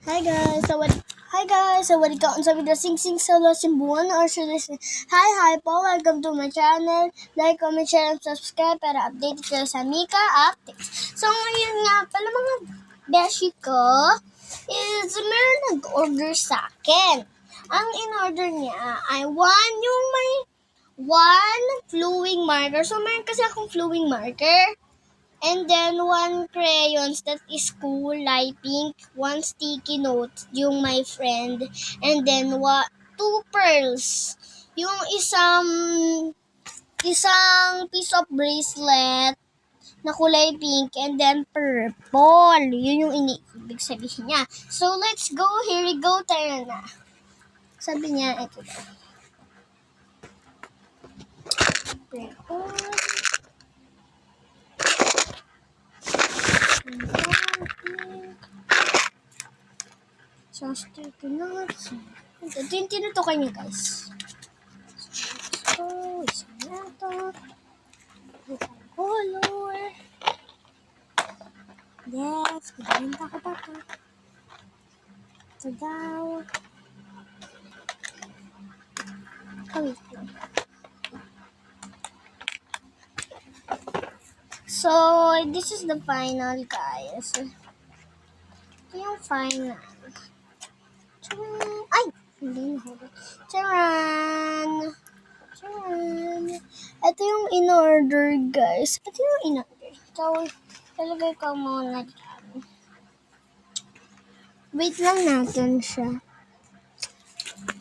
Hi guys, sawadi ka sa video sing sa simbuan or listen. Hi po, welcome to my channel. Like, comment, share, and subscribe para update kayo sa Mika updates. So ngayon nga pala mga beshi ko is meron nag-order sa akin. Ang in-order niya ay yung may one flowing marker. So meron kasi akong flowing marker. And then, one crayons that is kulay pink, one sticky note, yung my friend, and then two pearls. Yung isang piece of bracelet na kulay pink, and then purple. Yun yung ibig sabihin niya. So, let's go. Here we go. Tayo na. Sabi niya, ito daw. Purple. So, sticky notes. Ito yung tinutukan niyo, guys. So, isang na ito. Isang color. Yes, kaganda ko ba ito? Ito daw. Wait lang. So, this is the final, guys. Ito yung final. Charan! Ay! Hindi na. Charan! Charan! Ito yung in-order, guys. Ito yung in-order. So, talagay ko muna dyan. Wait lang natin siya.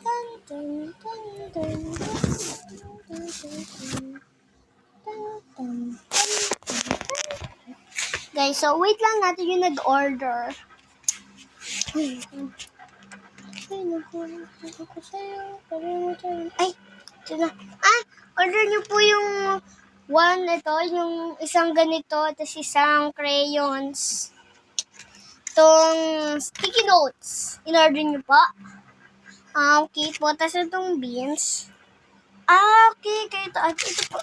Dun, dun, dun, dun, dun, dun. Guys, so wait lang natin yung nag-order. Ay, ito na. Order niyo po yung yung isang ganito, tapos isang crayons. Itong sticky notes. In-order niyo po. Okay po. Tapos itong beans. Okay. Ito po.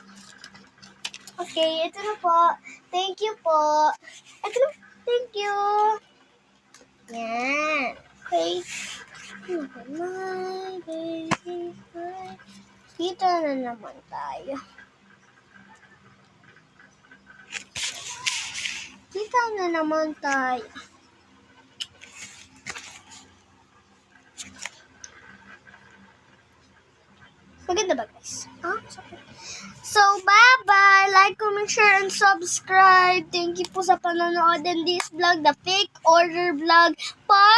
Okay, ito na po. Thank you po. Ito na. Thank you. Yan. Okay. My baby. Kita na naman tayo. Maganda ba, guys? So, bye-bye! Like, comment, share, and subscribe. Thank you po sa panonood in this vlog, the fake order vlog.